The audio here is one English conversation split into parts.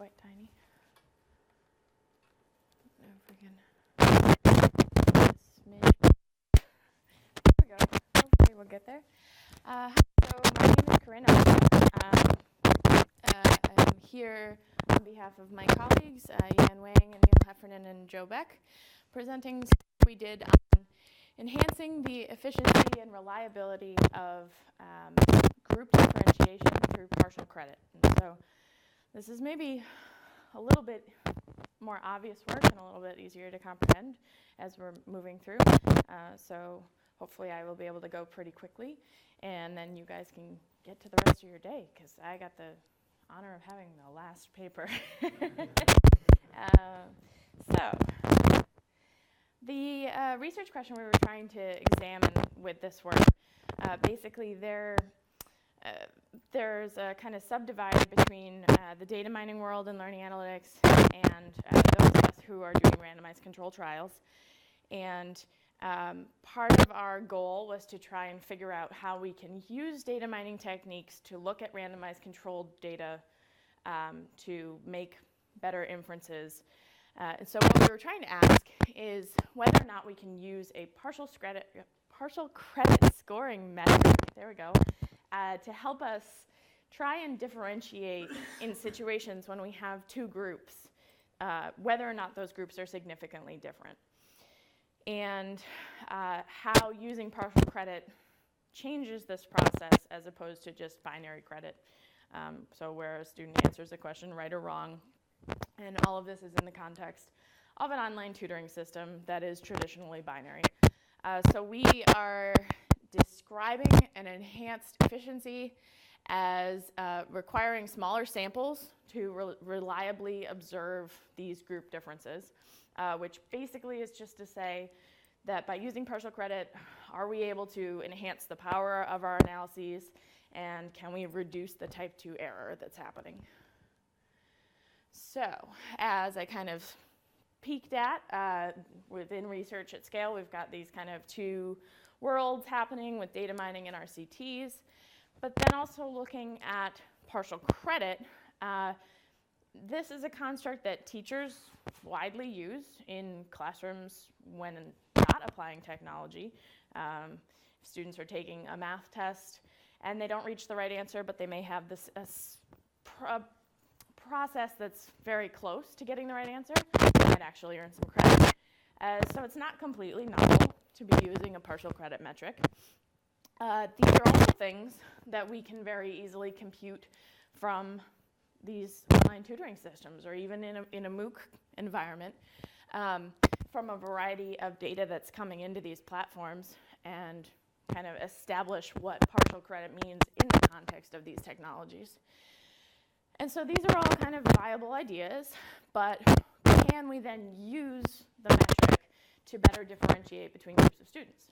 quite tiny. There we go. Hopefully we'll get there. So my name is Korinn. I'm here on behalf of my colleagues, Wang and Hefferna and Beck, presenting what we did on enhancing the efficiency and reliability of group differentiation through partial credit. And so this is maybe a little bit more obvious work and a little bit easier to comprehend as we're moving through. So hopefully I will be able to go pretty quickly, and then you guys can get to the rest of your day, because I got the honor of having the last paper. So the research question we were trying to examine with this work, basically there's a kind of subdivide between the data mining world and learning analytics and those of us who are doing randomized control trials. And part of our goal was to try and figure out how we can use data mining techniques to look at randomized controlled data to make better inferences. And so what we were trying to ask is whether or not we can use a partial credit scoring metric, there we go, to help us try and differentiate in situations when we have two groups, whether or not those groups are significantly different. And how using partial credit changes this process as opposed to just binary credit. So where a student answers a question right or wrong, and all of this is in the context of an online tutoring system that is traditionally binary. So we are describing an enhanced efficiency as requiring smaller samples to reliably observe these group differences, which basically is just to say that by using partial credit, are we able to enhance the power of our analyses, and can we reduce the type 2 error that's happening? So as I kind of peeked at within research at scale, we've got these kind of two worlds happening with data mining and RCTs, but then also looking at partial credit. This is a construct that teachers widely use in classrooms when not applying technology. Students are taking a math test and they don't reach the right answer, but they may have this process that's very close to getting the right answer. They might actually earn some credit. So it's not completely novel to be using a partial credit metric. These are also things that we can very easily compute from these online tutoring systems, or even in a MOOC environment, from a variety of data that's coming into these platforms, and kind of establish what partial credit means in the context of these technologies. And so these are all kind of viable ideas, but can we then use the metric to better differentiate between groups of students?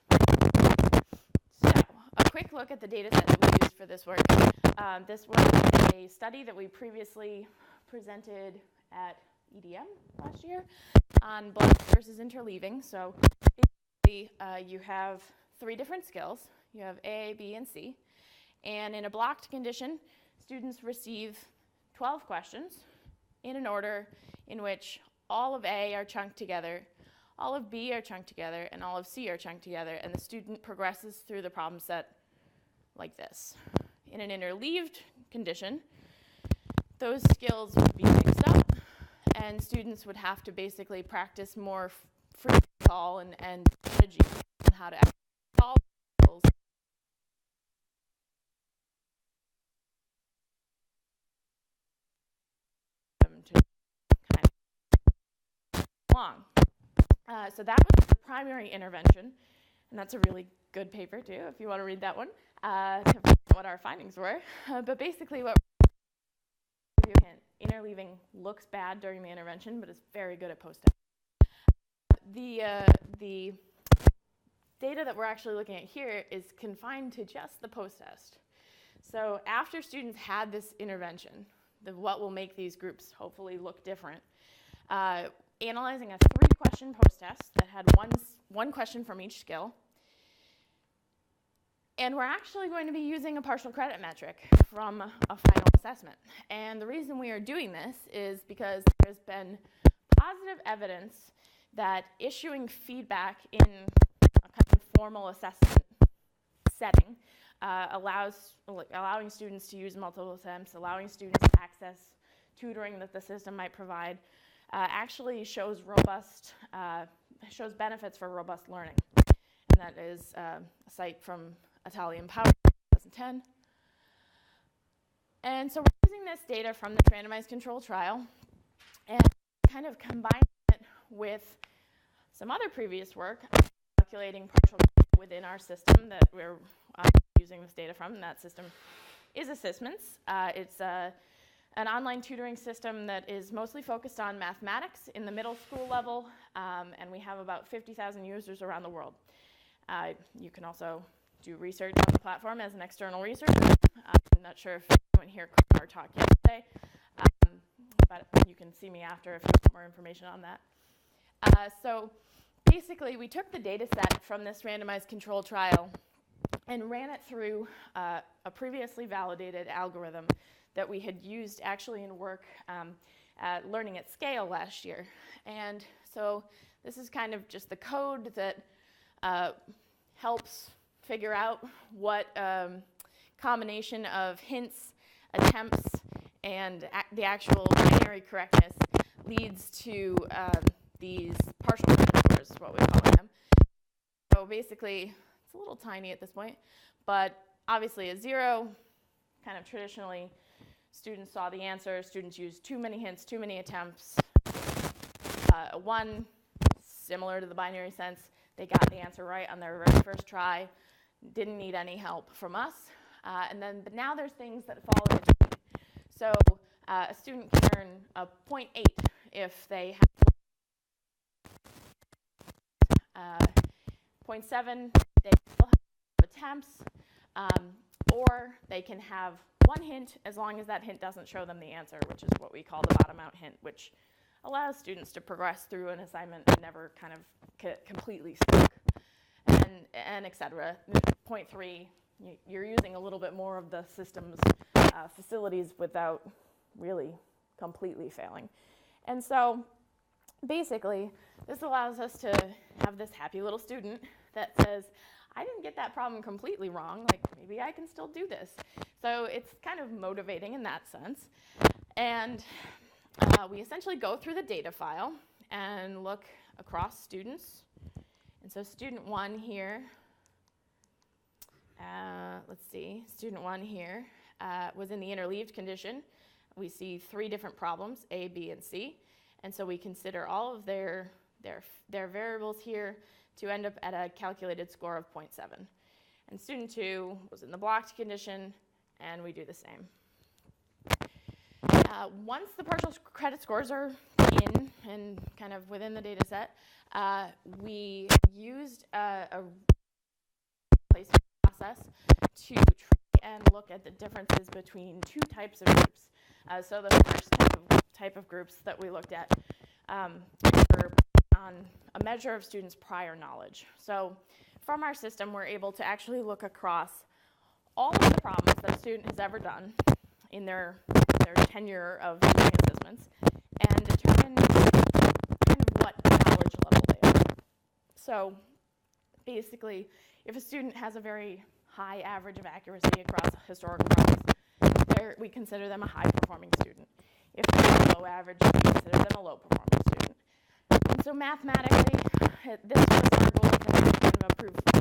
So a quick look at the data set that we used for this work. This was a study that we previously presented at EDM last year on blended versus interleaving. So basically, you have three different skills. You have A, B, and C. And in a blocked condition, students receive 12 questions in an order in which all of A are chunked together, all of B are chunked together, and all of C are chunked together, and the student progresses through the problem set like this. In an interleaved condition, those skills would be mixed up, and students would have to basically practice more free call and strategy on how to actually solve skills. To kind of along. So that was the primary intervention, and that's a really good paper too, if you want to read that one, to find out what our findings were. But basically what interleaving looks bad during the intervention, but is very good at post-test. The data that we're actually looking at here is confined to just the post-test. So after students had this intervention, what will make these groups hopefully look different, analyzing a 3-question post-test that had one question from each skill, And we're actually going to be using a partial credit metric from a final assessment. And the reason we are doing this is because there's been positive evidence that issuing feedback in a kind of formal assessment setting allowing students to use multiple attempts, allowing students to access tutoring that the system might provide, actually shows benefits for robust learning. And that is a cite from Italian Power 2010. And so we're using this data from this randomized control trial and kind of combining it with some other previous work calculating partial credit within our system that we're using this data from. And that system is Assessments. It's an online tutoring system that is mostly focused on mathematics in the middle school level, and we have about 50,000 users around the world. You can also do research on the platform as an external researcher. I'm not sure if anyone here caught our talk yesterday, but you can see me after if you want more information on that. So basically, we took the data set from this randomized control trial and ran it through a previously validated algorithm that we had used actually in work at Learning at Scale last year. And so this is kind of just the code that helps figure out what combination of hints, attempts, and the actual binary correctness leads to these partial credit scores, what we call them. So basically, it's a little tiny at this point, but obviously a 0, kind of traditionally, students saw the answer, students used too many hints, too many attempts. A 1, similar to the binary sense, they got the answer right on their very first try, didn't need any help from us. But now there's things that fall in between. So a student can earn a 0.8 if they have 0.7, they still have attempts, or they can have 1 hint as long as that hint doesn't show them the answer, which is what we call the bottom-out hint, which allows students to progress through an assignment and never kind of completely stuck, and et cetera. 0.3, you're using a little bit more of the system's facilities without really completely failing. And so basically, this allows us to have this happy little student that says, I didn't get that problem completely wrong, like maybe I can still do this. So it's kind of motivating in that sense. And we essentially go through the data file and look across students. And so student 1 here, student 1 here was in the interleaved condition. We see 3 different problems, A, B, and C. And so we consider all of their variables here to end up at a calculated score of 0.7. And student 2 was in the blocked condition, and we do the same. Once the partial credit scores are in and kind of within the data set, we used a replacement process to try and look at the differences between 2 types of groups. So the first type of groups that we looked at were on a measure of students' prior knowledge. So from our system, we're able to actually look across all of the problems that a student has ever done in their tenure of doing assessments and determine kind of what knowledge level they are. So basically, if a student has a very high average of accuracy across historical problems, we consider them a high-performing student. If they're low average, we consider them a low-performing student. And so mathematically, this was our goal to kind of improve to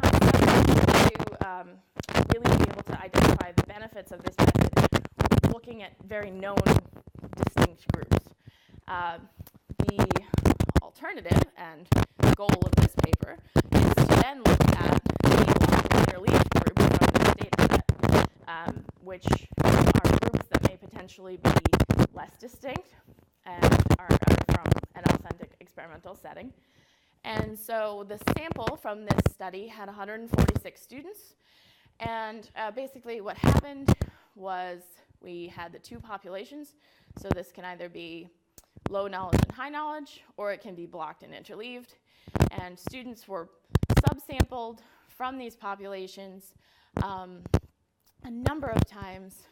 really be able to identify the benefits of this method, looking at very known, distinct groups. The alternative and goal of this paper is to then look at the interleaved groups of this data set, which are groups that may potentially be less distinct and are from an authentic experimental setting. And so the sample from this study had 146 students. And basically what happened was we had the 2 populations. So this can either be low knowledge and high knowledge, or it can be blocked and interleaved. And students were subsampled from these populations a number of times,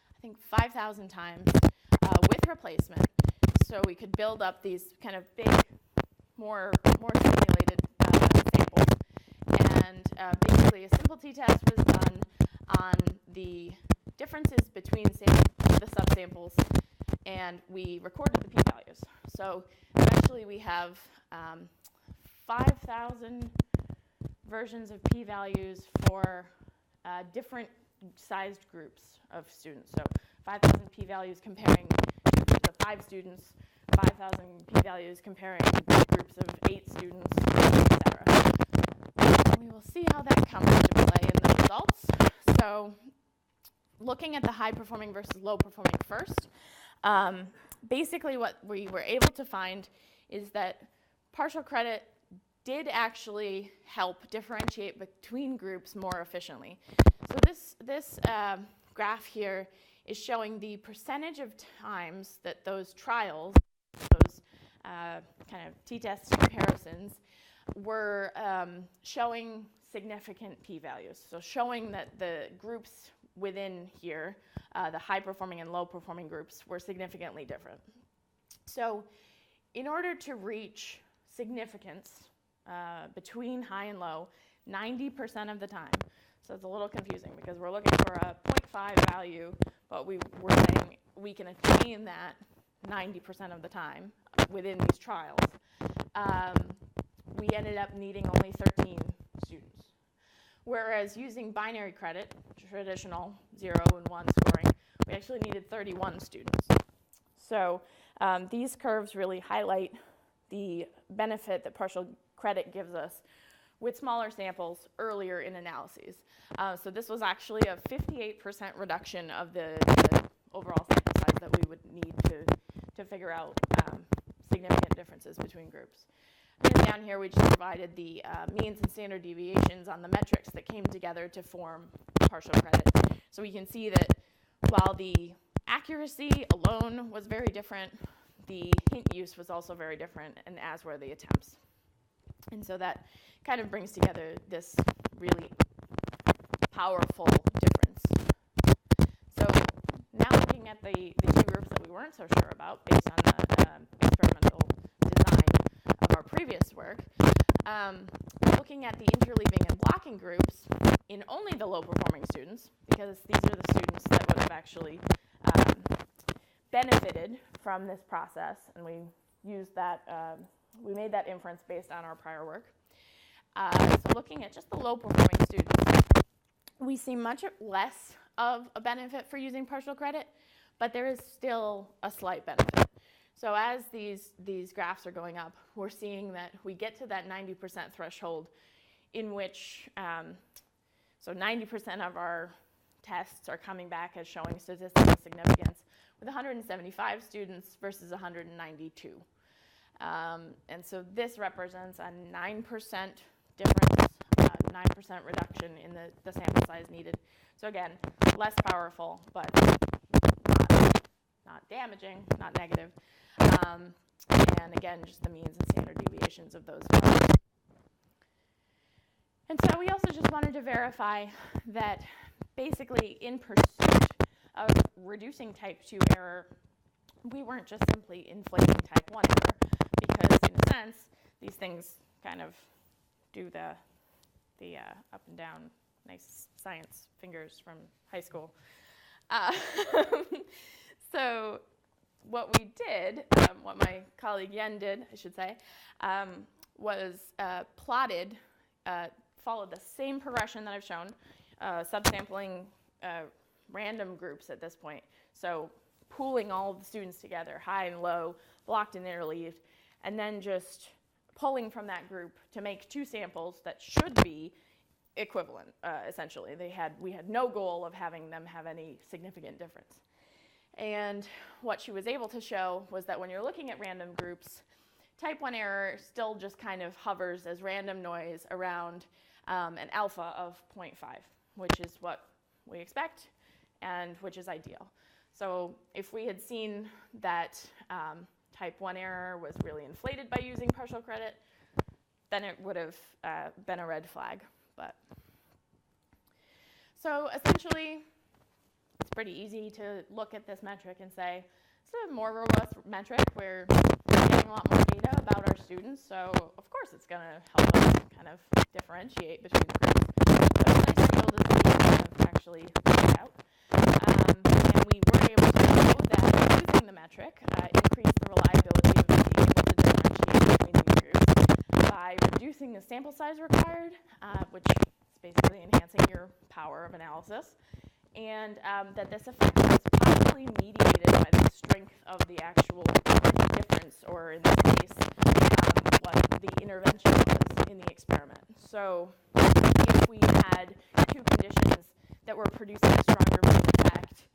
I think 5,000 times, with replacement. So we could build up these kind of big, more simulated samples. And basically a simple t-test was done on the differences between the subsamples, and we recorded the p-values. So eventually we have 5,000 versions of p-values for different sized groups of students. So 5,000 p-values comparing groups of 5 students, 5,000 p-values comparing groups of 8 students, etc. We will see how that comes into play in the results. So looking at the high-performing versus low-performing first, basically what we were able to find is that partial credit did actually help differentiate between groups more efficiently. So this graph here is showing the percentage of times that those trials, those kind of t-test comparisons, were showing significant p-values. So showing that the groups within here, the high-performing and low-performing groups, were significantly different. So in order to reach significance between high and low, 90% of the time, so it's a little confusing because we're looking for a 0.5 value, but we're saying we can attain that 90% of the time within these trials. We ended up needing only 13 students. Whereas using binary credit, traditional 0 and 1 scoring, we actually needed 31 students. So these curves really highlight the benefit that partial credit gives us with smaller samples earlier in analyses. So this was actually a 58% reduction of the overall sample size that we would need to figure out significant differences between groups. And then down here we just provided the means and standard deviations on the metrics that came together to form partial credit. So we can see that while the accuracy alone was very different, the hint use was also very different, and as were the attempts. And so that kind of brings together this really powerful difference. So now looking at the two groups that we weren't so sure about based on the experimental design of our previous work, looking at the interleaving and blocking groups in only the low-performing students, because these are the students that would have actually benefited from this process, and we used that, we made that inference based on our prior work. So looking at just the low-performing students, we see much less of a benefit for using partial credit, but there is still a slight benefit. So as these graphs are going up, we're seeing that we get to that 90% threshold in which, so 90% of our tests are coming back as showing statistical significance with 175 students versus 192. And so this represents a 9% difference, 9% reduction in the sample size needed. So again, less powerful, but not damaging, not negative. And again, just the means and standard deviations of those values. And so we also just wanted to verify that basically in pursuit of reducing type 2 error, we weren't just simply inflating type 1 error, because in a sense, these things kind of do the up and down nice science fingers from high school. So what we did, what my colleague Yen did, I should say, was followed the same progression that I've shown, subsampling random groups at this point. So pooling all of the students together, high and low, blocked and interleaved, and then just pulling from that group to make 2 samples that should be equivalent, essentially. We had no goal of having them have any significant difference. And what she was able to show was that when you're looking at random groups, type 1 error still just kind of hovers as random noise around an alpha of 0.5, which is what we expect and which is ideal. So if we had seen that type 1 error was really inflated by using partial credit, then it would have been a red flag. but so essentially it's pretty easy to look at this metric and say it's a more robust metric. We're getting a lot more data about our students, so of course it's going to help us kind of differentiate between the groups. So it's nice to be able to kind of actually work it out. And we were able to show that using the metric increased the reliability of being able to differentiate between these groups by reducing the sample size required, which is basically enhancing your power of analysis, and that this effect was possibly mediated by the strength of the actual difference, or in this case, what the intervention was in the experiment. So if we had two conditions that were producing a stronger effect,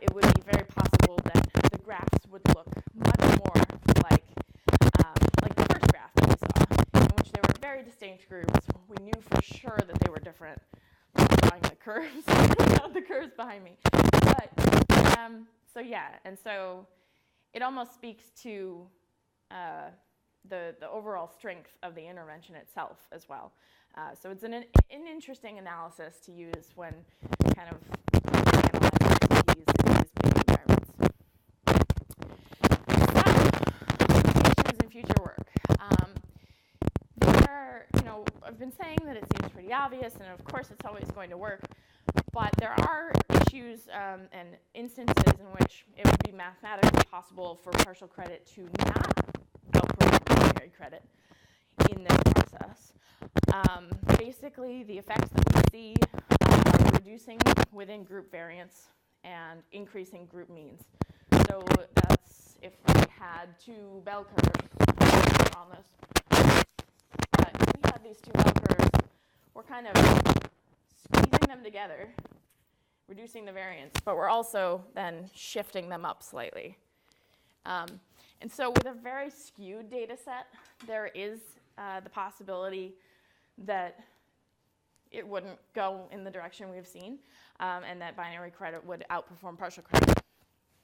it would be very possible that the graphs would look much more like the first graph that we saw, in which there were very distinct groups. We knew for sure that they were different. I'm drawing the curves, not the curves behind me. But so yeah, and so it almost speaks to the overall strength of the intervention itself as well. So it's an interesting analysis to use when kind of analyzing these big environments. So, applications in future work. I've been saying that it seems pretty obvious, and of course it's always going to work, but there are issues and instances in which it would be mathematically possible for partial credit to not outperform primary credit in this process. Basically, the effects that we see are reducing within group variance and increasing group means. So that's if we had two bell curves on this. If we had these two bell curves, we're kind of squeezing them together, reducing the variance, but we're also then shifting them up slightly. And so with a very skewed data set, there is the possibility that it wouldn't go in the direction we've seen, and that binary credit would outperform partial credit.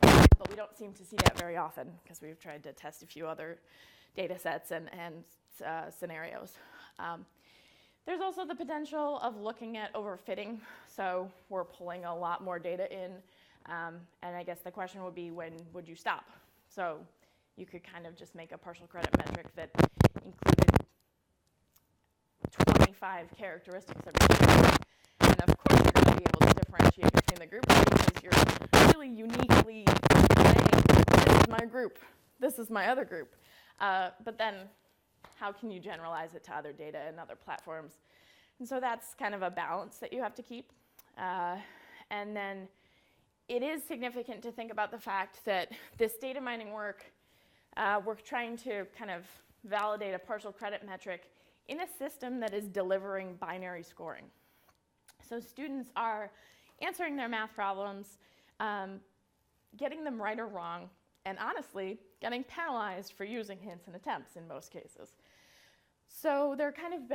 But we don't seem to see that very often because we've tried to test a few other data sets and scenarios. There's also the potential of looking at overfitting. So we're pulling a lot more data in, and I guess the question would be, when would you stop? So you could kind of just make a partial credit metric that included 25 characteristics of your group. And of course you're going to be able to differentiate between the groups because you're really uniquely saying, this is my group, this is my other group. But then how can you generalize it to other data and other platforms? And so that's kind of a balance that you have to keep. And then it is significant to think about the fact that this data mining work, we're trying to kind of validate a partial credit metric in a system that is delivering binary scoring. So students are answering their math problems, getting them right or wrong, and honestly, getting penalized for using hints and attempts in most cases. So they've kind of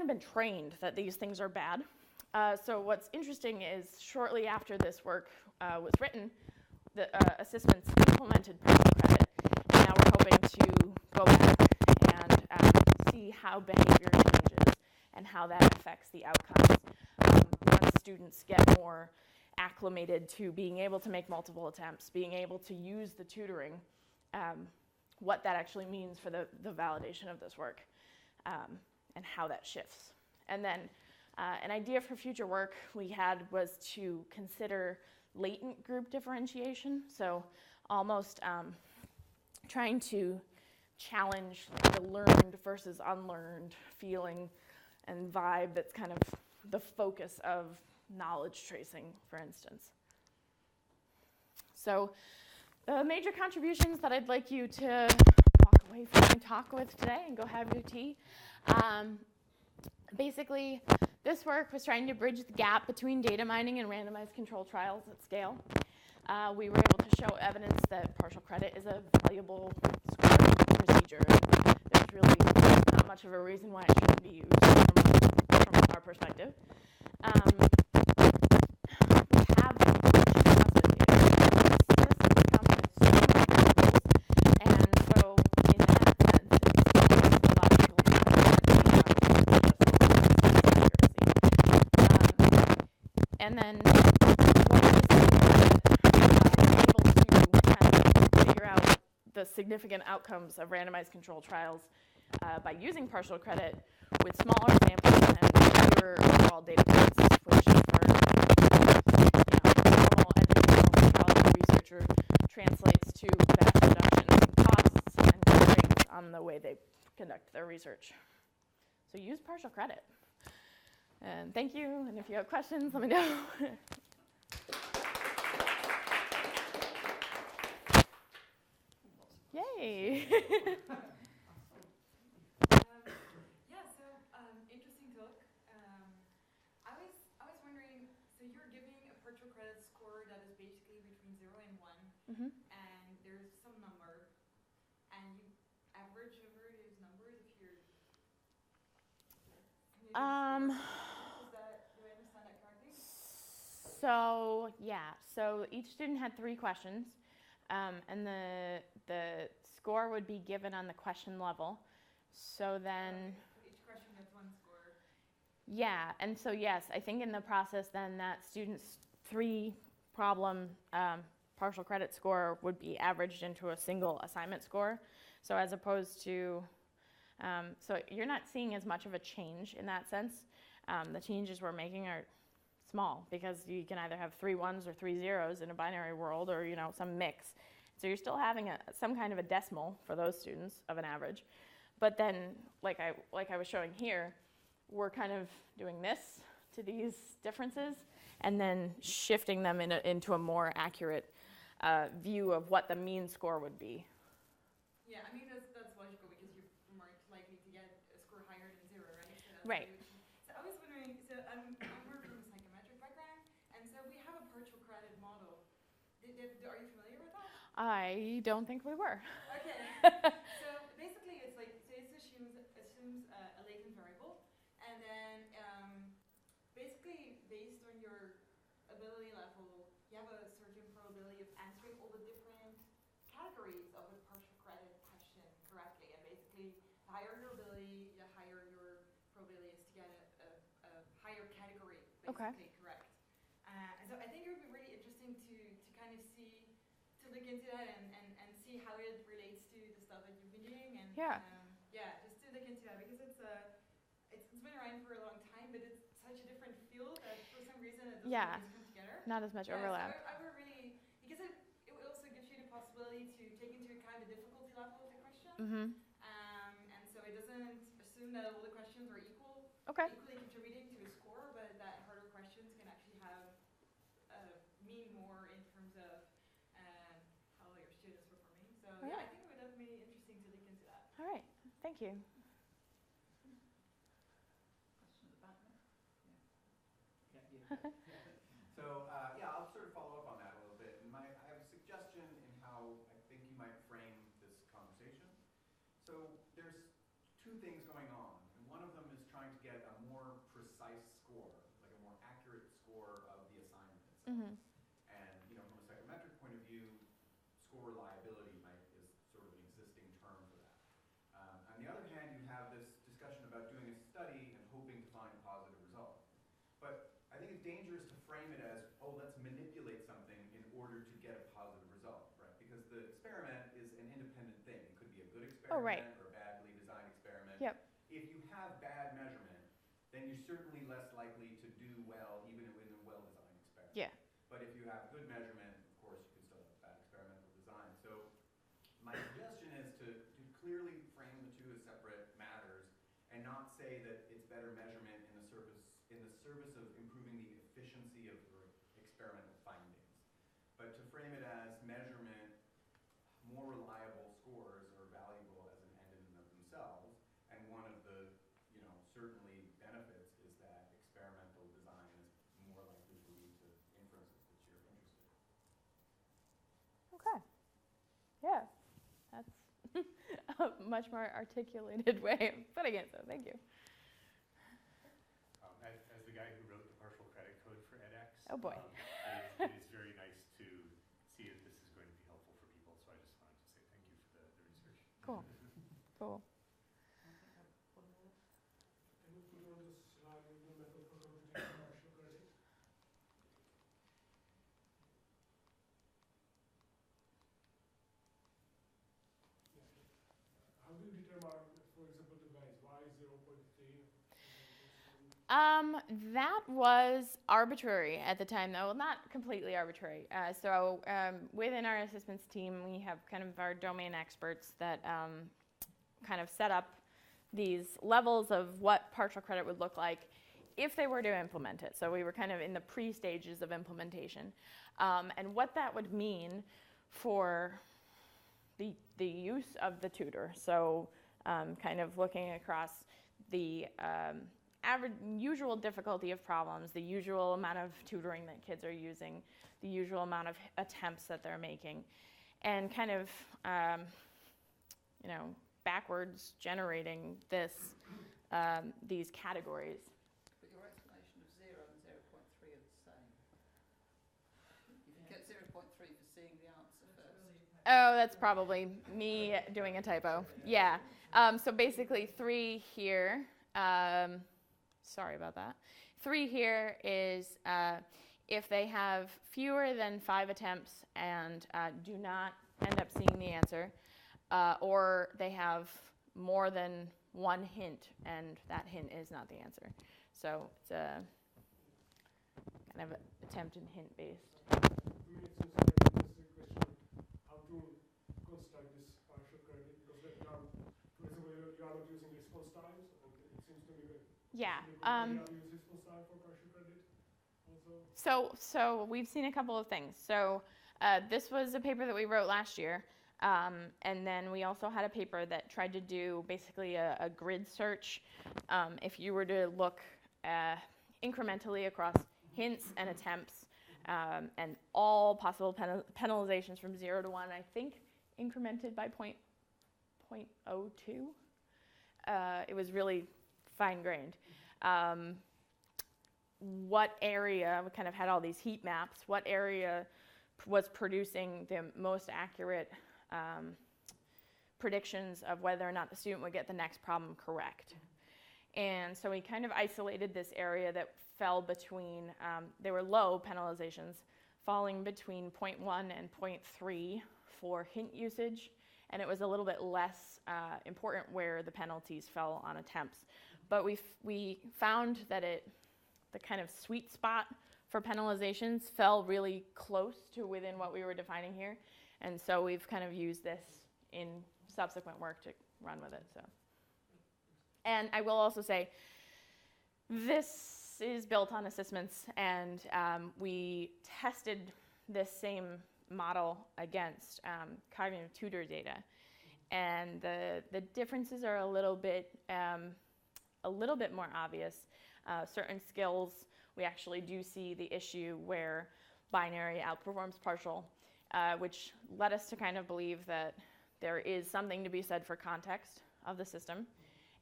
been trained that these things are bad. So what's interesting is shortly after this work was written, the assessments implemented partial credit, and now we're hoping to go back and see how behavior changes and how that affects the outcomes once students get more acclimated to being able to make multiple attempts, being able to use the tutoring, what that actually means for the validation of this work, and how that shifts. And then an idea for future work we had was to consider latent group differentiation, so almost trying to challenge the learned versus unlearned feeling and vibe that's kind of the focus of knowledge tracing, for instance. So the major contributions that I'd like you to walk away from my talk with today and go have your tea. Basically, this work was trying to bridge the gap between data mining and randomized controlled trials at scale. We were able to show evidence that partial credit is a valuable scoring procedure. There's really not much of a reason why it shouldn't be used from our perspective. We have and so in that sense, it's a logical accuracy. and then what this is able to kind of figure out the significant outcomes of randomized controlled trials by using partial credit with smaller samples and fewer overall data points, which for normal epidemiology researcher translates to vast reductions in costs and constraints on the way they conduct their research. So use partial credit. And thank you, and if you have questions, let me know. Yay! Interesting talk. I was wondering, so you're giving a partial credit score that is basically between 0 and 1, and there's some number, and you average over those numbers if you're... Do I understand that correctly? So, yeah. So each student had 3 questions, and the score would be given on the question level. So then... Each question gets 1 score. Yeah, and so yes, I think in the process then that student's 3 problem partial credit score would be averaged into a single assignment score. So as opposed to, so you're not seeing as much of a change in that sense. The changes we're making are small because you can either have 3 1s or 3 0s in a binary world, or some mix. So you're still having some kind of a decimal for those students of an average. But then, like I was showing here, we're kind of doing this to these differences and then shifting them into a more accurate view of what the mean score would be. Yeah, I mean, that's logical because you're more likely to get a score higher than 0, right? So that's right. So I was wondering, so I'm more from a psychometric background, and so we have a partial credit model. Are you familiar with that? I don't think we were. Okay. So basically, it's like, so it assumes a latent variable, and then basically based on your ability level, you have a certain probability of answering all the different categories of a partial credit question correctly. And basically, the higher your ability, the higher your probability is to get a higher category, basically, correct. And so I think it would be really interesting to kind of look into that and see how it relates to the stuff that you've been doing. And just to look into that, because it's been around for a long time, but it's such a different field that for some reason it doesn't always come together. Not as much overlap. So I would really, because it also gives you the possibility to take into account the difficulty level of the question. And so it doesn't assume that all the questions are equally contributing to a score, but that harder questions can actually mean more in terms of how your students are performing. So I think it would definitely be interesting to look into that. All right, thank you. So I'll sort of follow up on that a little bit. And I have a suggestion in how I think you might frame this conversation. So there's 2 things going on, and one of them is trying to get a more precise score, like a more accurate score of the assignment itself. And from a psychometric point of view, score reliability is sort of an existing term for that. On the other hand, you have this discussion about doing a study and hoping to find a positive result. But I think it's dangerous to frame it as, let's manipulate something in order to get a positive result, right? Because the experiment is an independent thing. It could be a good experiment or a badly designed experiment. If you have bad measurement, then you're certainly less likely to do well even in a well-designed experiment. But if you have good measurement, of course, you can still have bad experimental design. So my suggestion is to clearly frame the 2 as separate matters and not say that it's better measurement in the service of improving the efficiency of your experimental findings. But to frame it as measurement, more reliable scores are valuable as an end in and of themselves. And one of the, certainly benefits is that experimental design is more likely to lead to inferences that you're interested in. Okay. Yeah, that's a much more articulated way of putting it, so thank you. As the guy who wrote the partial credit code for edX, oh boy. It is very nice to see that this is going to be helpful for people, so I just wanted to say thank you for the research. Cool. Cool. Can you put on the scenario the method for computing partial credit? That was arbitrary at the time, though. Well, not completely arbitrary. So within our assistance team, we have kind of our domain experts that kind of set up these levels of what partial credit would look like if they were to implement it. So we were kind of in the pre-stages of implementation. And what that would mean for the use of the tutor. So kind of looking across the average usual difficulty of problems, the usual amount of tutoring that kids are using, the usual amount of attempts that they're making, and kind of backwards generating these categories. But your explanation of 0 and 0.3 are the same. You can get 0.3 for seeing the answer first. Oh, that's probably me doing a typo. Yeah. So basically 3 here. Sorry about that. 3 here is if they have fewer than 5 attempts and do not end up seeing the answer, or they have more than 1 hint and that hint is not the answer. So it's a kind of attempt and hint based. I mean, it seems like this is a question how to construct this partial credit, because that for example, you are not using response times, and it seems to me that Yeah. you use response time for partial credit also. So we've seen a couple of things. So this was a paper that we wrote last year, and then we also had a paper that tried to do basically a grid search. If you were to look incrementally across hints and attempts, and all possible penalizations from 0 to 1, I think incremented by 0.02. It was really fine-grained. What area, we kind of had all these heat maps, what area was producing the most accurate predictions of whether or not the student would get the next problem correct. And so we kind of isolated this area that fell between, there were low penalizations, falling between 0.1 and 0.3 for hint usage, and it was a little bit less important where the penalties fell on attempts. But we found that the kind of sweet spot for penalizations fell really close to within what we were defining here, and so we've kind of used this in subsequent work to run with it. So, and I will also say, this is built on assessments, and we tested this same model against cognitive tutor data, and the differences are a little bit more obvious. Certain skills, we actually do see the issue where binary outperforms partial, which led us to kind of believe that there is something to be said for context of the system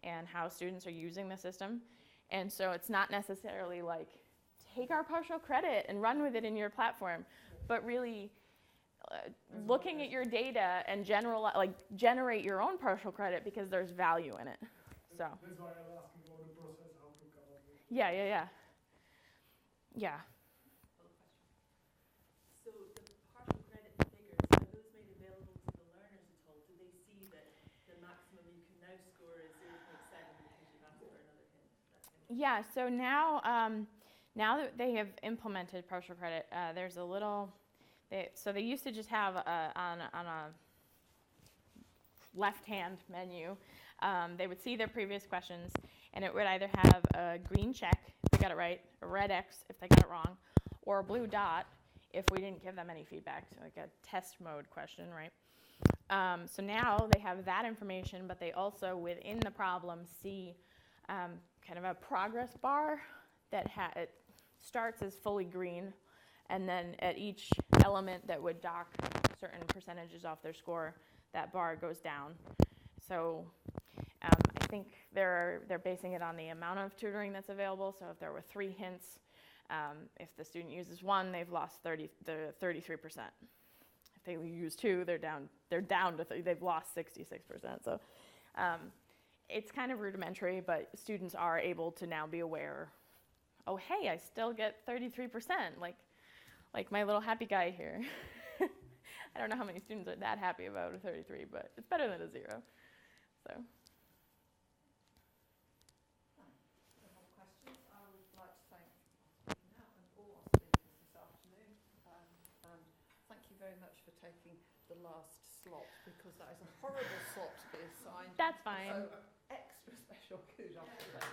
and how students are using the system. And so it's not necessarily like, take our partial credit and run with it in your platform, but really looking at your data and generate your own partial credit because there's value in it. So. That's why I'm asking about the process, how to come up with. Yeah. So the partial credit figures, are those made available to the learners at all? Do they see that the maximum you can now score is 0.7 because you've asked for another hint? Yeah, so now that they have implemented partial credit, there's a little, so they used to just have on a left-hand menu, they would see their previous questions, and it would either have a green check if they got it right, a red X if they got it wrong, or a blue dot if we didn't give them any feedback, so like a test mode question, right? So now they have that information, but they also, within the problem, see kind of a progress bar that it starts as fully green, and then at each element that would dock certain percentages off their score, that bar goes down. So I think they're basing it on the amount of tutoring that's available. So if there were 3 hints, if the student uses 1, they've lost 33%. If they use 2, they're down to they've lost 66%. So it's kind of rudimentary, but students are able to now be aware, oh, hey, I still get 33%, like my little happy guy here. I don't know how many students are that happy about a 33, but it's better than a 0. So. I have questions. very much for taking the last slot, because that is a horrible slot to be assigned. That's fine. So extra special kudos for that.